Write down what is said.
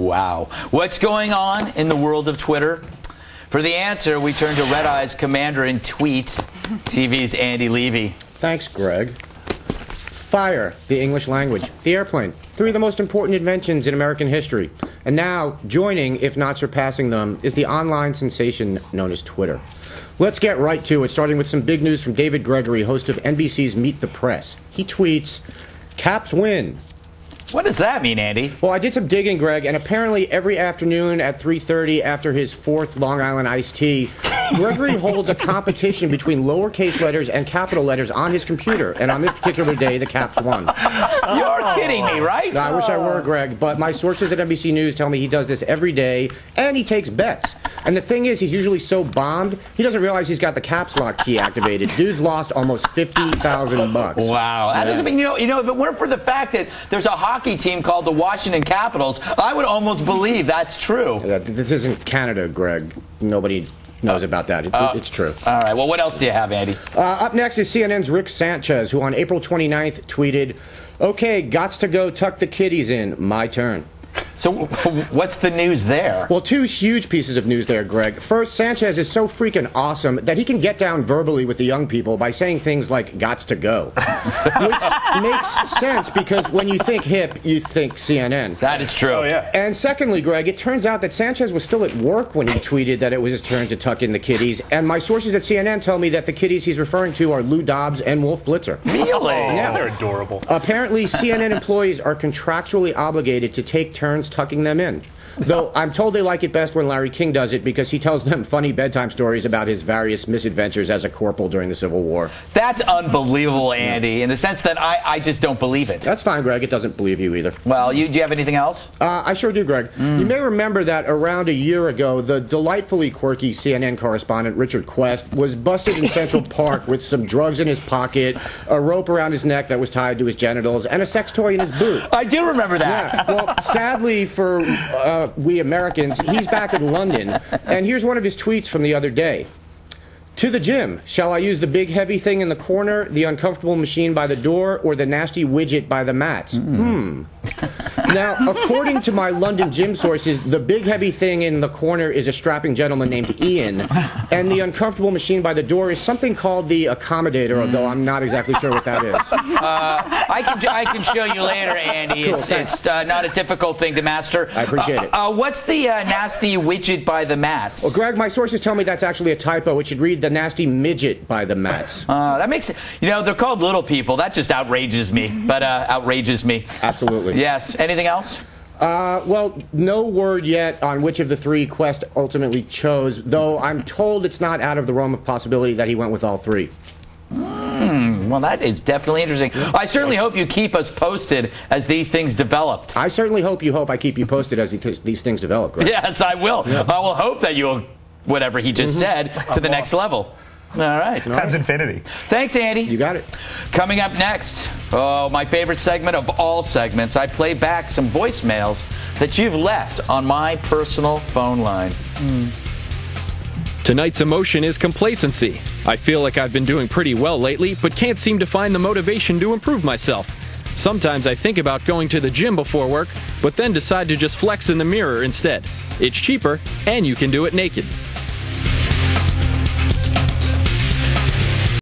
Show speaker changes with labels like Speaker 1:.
Speaker 1: Wow. What's going on in the world of Twitter? For the answer, we turn to Red Eye's commander-in-tweet, TV's Andy Levy.
Speaker 2: Thanks, Greg. Fire, the English language, the airplane, 3 of the most important inventions in American history. And now, joining, if not surpassing them, is the online sensation known as Twitter. Let's get right to it, starting with some big news from David Gregory, host of NBC's Meet the Press. He tweets, "Caps win."
Speaker 1: What does that mean, Andy?
Speaker 2: Well, I did some digging, Greg, and apparently every afternoon at 3:30 after his 4th Long Island iced tea, Gregory holds a competition between lowercase letters and capital letters on his computer. And on this particular day, the Caps won.
Speaker 1: You're kidding me, right?
Speaker 2: No, I wish I were, Greg, but my sources at NBC News tell me he does this every day, and he takes bets. And the thing is, he's usually so bombed, he doesn't realize he's got the caps lock key activated. Dude's lost almost $50,000.
Speaker 1: Wow. That doesn't mean, you know, if it weren't for the fact that there's a hockey team called the Washington Capitals, I would almost believe that's true.
Speaker 2: This isn't Canada, Greg. Nobody knows about that. It's true.
Speaker 1: All right. Well, what else do you have, Andy?
Speaker 2: Up next is CNN's Rick Sanchez, who on April 29th tweeted, "Okay, gots to go tuck the kiddies in. My turn."
Speaker 1: So what's the news there?
Speaker 2: Well, 2 huge pieces of news there, Greg. First, Sanchez is so freaking awesome that he can get down verbally with the young people by saying things like "gots to go," which makes sense because when you think hip, you think CNN.
Speaker 1: That is true.
Speaker 3: Oh, yeah.
Speaker 2: And secondly, Greg, it turns out that Sanchez was still at work when he tweeted that it was his turn to tuck in the kiddies. And my sources at CNN tell me that the kiddies he's referring to are Lou Dobbs and Wolf Blitzer.
Speaker 1: Really?
Speaker 2: Yeah.
Speaker 3: They're adorable.
Speaker 2: Apparently, CNN employees are contractually obligated to take turns tucking them in. Though I'm told they like it best when Larry King does it because he tells them funny bedtime stories about his various misadventures as a corporal during the Civil War.
Speaker 1: That's unbelievable, Andy, in the sense that I just don't believe it.
Speaker 2: That's fine, Greg. It doesn't believe you either.
Speaker 1: Well, do you have anything else?
Speaker 2: I sure do, Greg. You may remember that around a year ago, the delightfully quirky CNN correspondent Richard Quest was busted in Central Park with some drugs in his pocket, a rope around his neck that was tied to his genitals, and a sex toy in his boot.
Speaker 1: I do remember that.
Speaker 2: Yeah. Well, sadly for we Americans, he's back in London, and here's one of his tweets from the other day. "To the gym. Shall I use the big heavy thing in the corner, the uncomfortable machine by the door, or the nasty widget by the mats? Now, according to my London gym sources, the big heavy thing in the corner is a strapping gentleman named Ian, and the uncomfortable machine by the door is something called the accommodator, although I'm not exactly sure what that is."
Speaker 1: I can show you later, Andy.
Speaker 2: Cool,
Speaker 1: it's not a difficult thing to master.
Speaker 2: I appreciate it.
Speaker 1: What's the nasty widget by the mats?
Speaker 2: Well, Greg, my sources tell me that's actually a typo. It should read the nasty midget by the mats.
Speaker 1: That makes it. You know, they're called little people. That just outrages me. But outrages me.
Speaker 2: Absolutely.
Speaker 1: Yes. Anything else?
Speaker 2: Well, no word yet on which of the 3 Quest ultimately chose, though I'm told it's not out of the realm of possibility that he went with all 3.
Speaker 1: Well, that is definitely interesting. I certainly hope you keep us posted as these things develop.
Speaker 2: I certainly hope I keep you posted as these things develop, Greg.
Speaker 1: Yes, I will. Yeah. I will hope that you'll, whatever he just said, to the next level. All right.
Speaker 3: Times infinity.
Speaker 1: Thanks, Andy.
Speaker 2: You got it.
Speaker 1: Coming up next, my favorite segment of all segments, I play back some voicemails that you've left on my personal phone line.
Speaker 4: Tonight's emotion is complacency. I feel like I've been doing pretty well lately, but can't seem to find the motivation to improve myself. Sometimes I think about going to the gym before work, but then decide to just flex in the mirror instead. It's cheaper, and you can do it naked.